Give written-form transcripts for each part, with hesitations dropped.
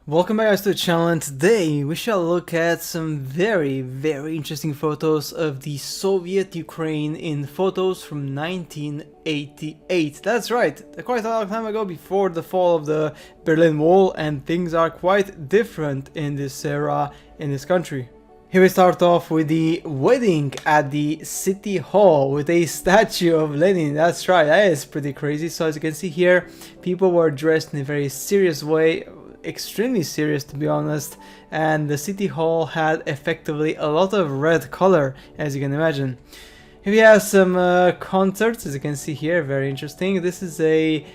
Welcome back guys to the channel, and today we shall look at some very interesting photos of the Soviet Ukraine in photos from 1988. That's right, quite a long time ago, before the fall of the Berlin Wall, and things are quite different in this era in this country. Here we start off with the wedding at the City Hall with a statue of Lenin. That's right, that is pretty crazy. So as you can see here, people were dressed in a very serious way, extremely serious to be honest, and the City Hall had effectively a lot of red color, as you can imagine. Here we have some concerts, as you can see here, very interesting. This is a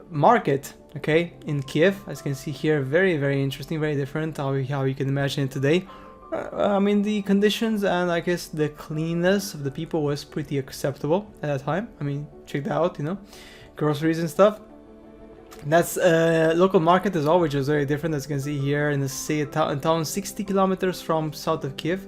market, okay, in Kiev, as you can see here, very interesting, very different how you can imagine it today. I mean, the conditions and I guess the cleanness of the people was pretty acceptable at that time. I mean, check that out, you know, groceries and stuff. That's local market as well, which is very different, as you can see here in the city town 60 kilometers from south of Kiev.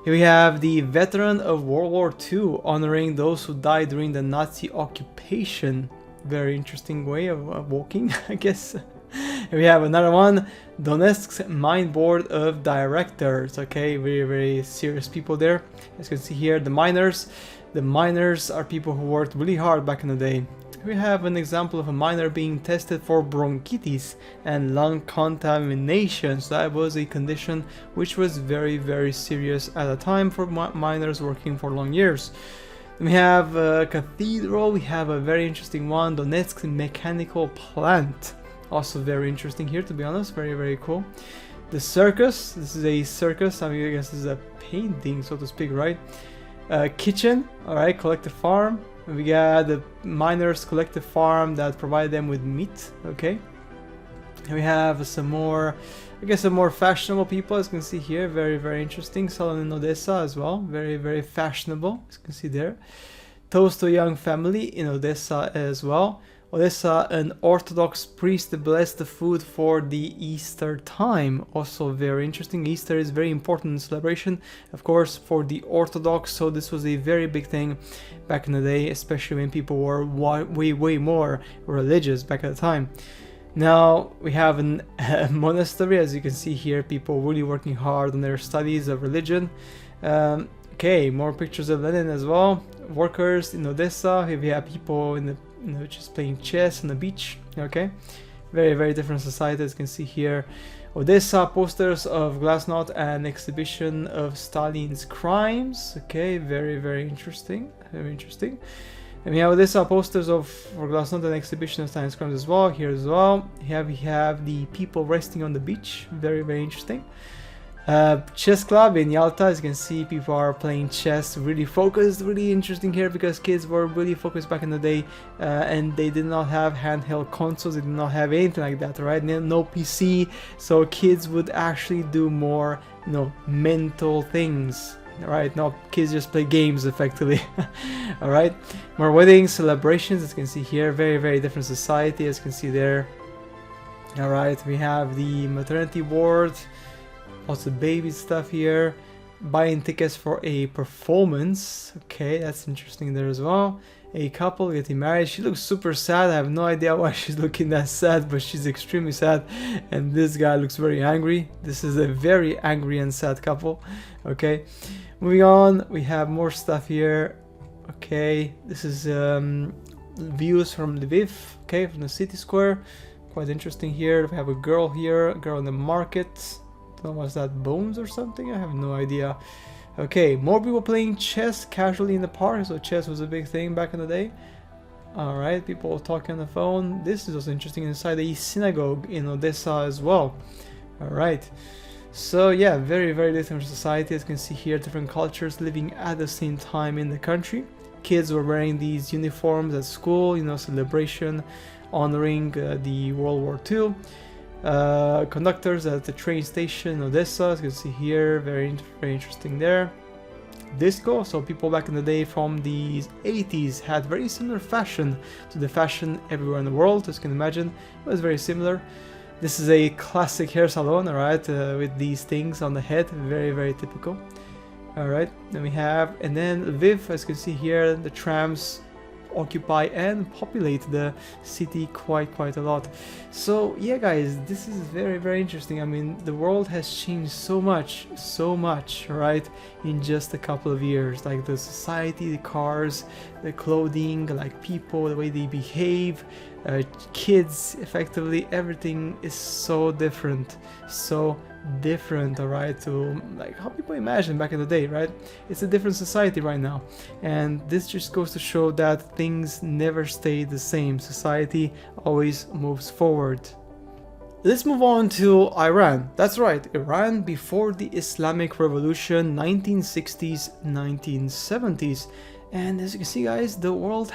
Here we have the veteran of World War II, honoring those who died during the Nazi occupation. Very interesting way of walking, I guess. Here we have another one, Donetsk's Mine Board of Directors. Okay, very serious people there. As you can see here, the miners. The miners are people who worked really hard back in the day. We have an example of a miner being tested for bronchitis and lung contamination. So that was a condition which was very serious at the time for miners working for long years. Then we have a cathedral. We have a very interesting one, Donetsk Mechanical Plant. Also very interesting here, to be honest, very cool. The circus, this is a circus, I mean, I guess this is a painting, so to speak, right? Kitchen, alright, collective farm. We got the miners' collective farm that provided them with meat, okay? And we have some more, I guess, some more fashionable people, as you can see here, very interesting. Salon in Odessa as well, very fashionable, as you can see there. Toast to a young family in Odessa as well. Odessa, an Orthodox priest blessed the food for the Easter time. Also very interesting. Easter is very important celebration, of course, for the Orthodox. So this was a very big thing back in the day, especially when people were way more religious back at the time. Now we have a monastery, as you can see here, people really working hard on their studies of religion. Okay, more pictures of Lenin as well. Workers in Odessa. Here we have people in the just playing chess on the beach. Okay, very different society, as you can see here. Odessa, posters of Glasnost and exhibition of Stalin's crimes. Okay, very interesting, And we have Odessa, posters for Glasnost and exhibition of Stalin's crimes as well. Here as well. Here we have the people resting on the beach. Very interesting. Chess club in Yalta, as you can see, people are playing chess, really focused, really interesting here, because kids were really focused back in the day, and they did not have handheld consoles, they did not have anything like that, right? No PC, so kids would actually do more, you know, mental things. Alright, now kids just play games effectively. Alright, more weddings, celebrations, as you can see here, very different society, as you can see there. Alright, we have the maternity ward. Also baby stuff here. Buying tickets for a performance. Okay, that's interesting there as well. A couple getting married. She looks super sad. I have no idea why she's looking that sad, but she's extremely sad. And this guy looks very angry. This is a very angry and sad couple. Okay, moving on. We have more stuff here. Okay, this is views from Lviv. Okay, from the city square. Quite interesting here. We have a girl here. A girl in the market. Was that bones or something? I have no idea. Okay, more people playing chess casually in the park. So chess was a big thing back in the day. Alright, people talking on the phone. This is also interesting, inside a synagogue in Odessa as well. Alright, so yeah, very different society. As you can see here, different cultures living at the same time in the country. Kids were wearing these uniforms at school, you know, celebration honoring the World War II. Conductors at the train station in Odessa, as you can see here, very interesting there. Disco, so people back in the day from the 80s had very similar fashion to the fashion everywhere in the world, as you can imagine. It was very similar. This is a classic hair salon, alright, with these things on the head, very typical. Alright, then we have, and then Lviv, as you can see here, the trams occupy and populate the city quite a lot. So yeah guys, this is very interesting. I mean, the world has changed so much, right, in just a couple of years. Like the society, the cars, the clothing, like people, the way they behave, kids, effectively everything is so different, alright, to like how people imagined back in the day, right? It's a different society right now, and this just goes to show that things never stay the same. Society always moves forward. Let's move on to Iran. That's right, Iran before the Islamic Revolution, 1960s, 1970s. And as you can see guys, the world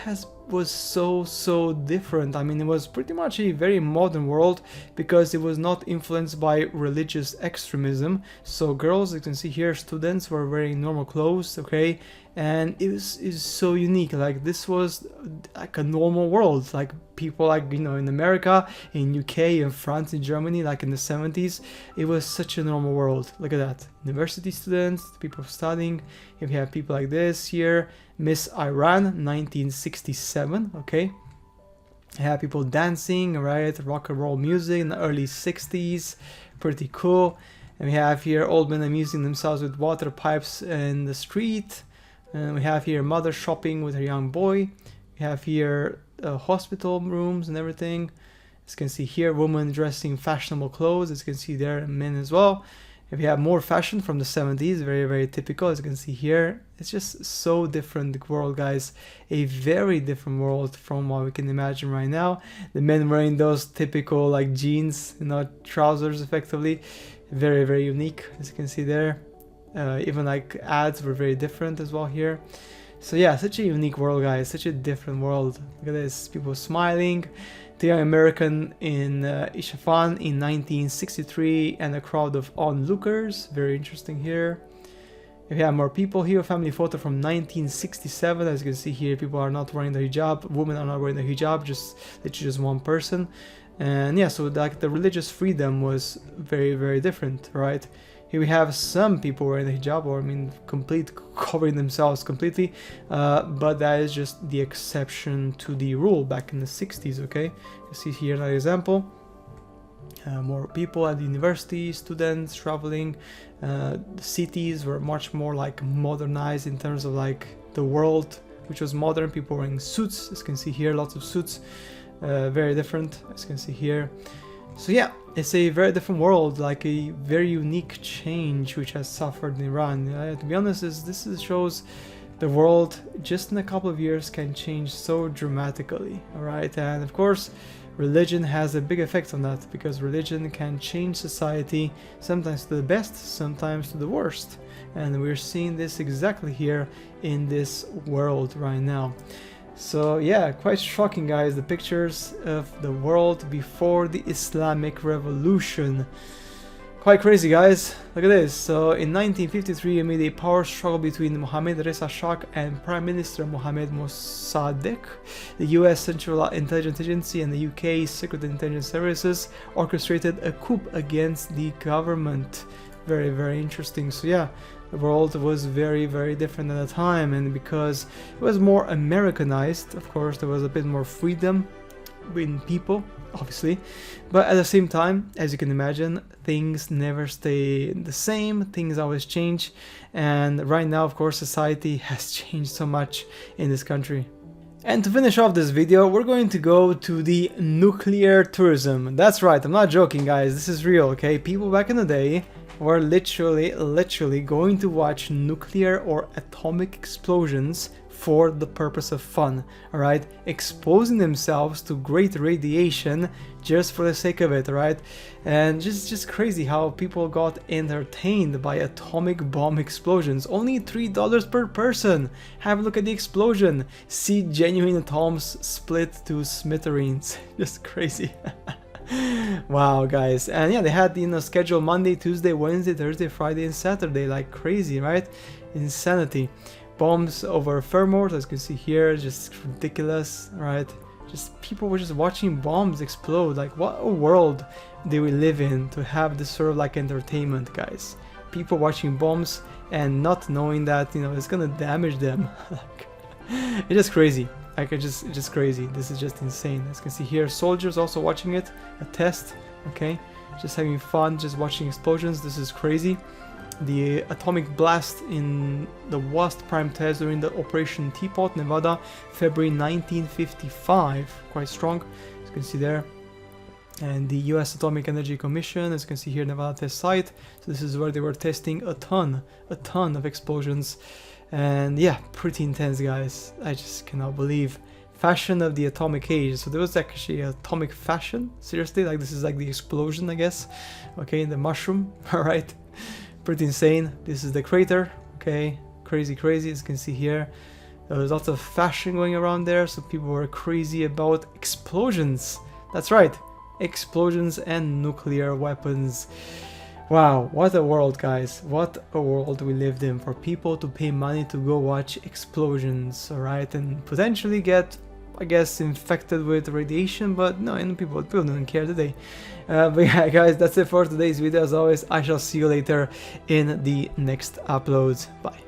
was so different. I mean, it was pretty much a very modern world because it was not influenced by religious extremism. So girls, you can see here, students were wearing normal clothes, okay? And it was so unique. Like this was like a normal world, like people like, you know, in America, in UK, in France, in Germany, like in the 70s, it was such a normal world. Look at that. University students, people studying. If you have people like this here, Miss Iran 1967, okay? I have people dancing, right? Rock and roll music in the early 60s, pretty cool. And we have here old men amusing themselves with water pipes in the street. And we have here mother shopping with her young boy. We have here hospital rooms and everything. As you can see here, women dressing fashionable clothes. As you can see there, men as well. If you have more fashion from the 70s, very typical. As you can see here, it's just so different, the world, guys. A very different world from what we can imagine right now. The men wearing those typical like jeans, you know, trousers, effectively. Very unique, as you can see there. Even like ads were very different as well here. So yeah, such a unique world, guys. Such a different world. Look at this, people smiling. The young American in Isfahan in 1963 and a crowd of onlookers. Very interesting here. If you have more people here, family photo from 1967. As you can see here, people are not wearing the hijab. Women are not wearing the hijab, just literally just one person. And yeah, so like the religious freedom was very different, right? Here we have some people wearing the hijab, or I mean, covering themselves completely, but that is just the exception to the rule back in the 60s, okay? You see here another example. More people at the university, students traveling. The cities were much more like modernized in terms of like the world, which was modern. People wearing suits, as you can see here, lots of suits. Very different, as you can see here. So yeah, it's a very different world, like a very unique change which has suffered in Iran. To be honest, this shows the world just in a couple of years can change so dramatically, alright? And of course, religion has a big effect on that, because religion can change society, sometimes to the best, sometimes to the worst. And we're seeing this exactly here in this world right now. So yeah, quite shocking, guys, the pictures of the world before the Islamic Revolution. Quite crazy, guys. Look at this. So in 1953, amid a power struggle between Mohammad Reza Shah and Prime Minister Mohammad Mossadegh, the US Central Intelligence Agency and the UK Secret Intelligence Services orchestrated a coup against the government. Very interesting. So yeah, the world was very different at the time, and because it was more Americanized, of course, there was a bit more freedom in people, obviously, but at the same time, as you can imagine, things never stay the same, things always change, and right now, of course, society has changed so much in this country. And to finish off this video, we're going to go to the nuclear tourism. That's right, I'm not joking, guys, this is real, okay? People back in the day were literally going to watch nuclear or atomic explosions for the purpose of fun, alright? Exposing themselves to great radiation just for the sake of it, right? And just crazy how people got entertained by atomic bomb explosions. Only $3 per person. Have a look at the explosion. See genuine atoms split to smithereens. Just crazy. Wow, guys. And yeah, they had, you know, scheduled Monday, Tuesday, Wednesday, Thursday, Friday, and Saturday, like crazy, right? Insanity. Bombs over Fermort, as you can see here, just ridiculous, right? Just people were just watching bombs explode. Like, what a world do we live in to have this sort of like entertainment, guys? People watching bombs and not knowing that, you know, it's gonna damage them. Like, it's just crazy. Like, it's just crazy. This is just insane. As you can see here, soldiers also watching it, a test, okay? Just having fun, just watching explosions. This is crazy. The atomic blast in the WASP prime test during the Operation Teapot, Nevada, February 1955. Quite strong, as you can see there. And the US Atomic Energy Commission, as you can see here, Nevada test site. So this is where they were testing a ton of explosions. And yeah, pretty intense, guys. I just cannot believe. Fashion of the atomic age. So there was actually atomic fashion. Seriously, like this is like the explosion, I guess. Okay, the mushroom. All right, pretty insane. This is the crater. Okay, crazy, as you can see here. There was lots of fashion going around there, so people were crazy about explosions. That's right, explosions and nuclear weapons. Wow, what a world, guys. What a world we lived in for people to pay money to go watch explosions, alright? And potentially get, I guess, infected with radiation, but no, and people don't care today. But yeah, guys, that's it for today's video. As always, I shall see you later in the next upload. Bye.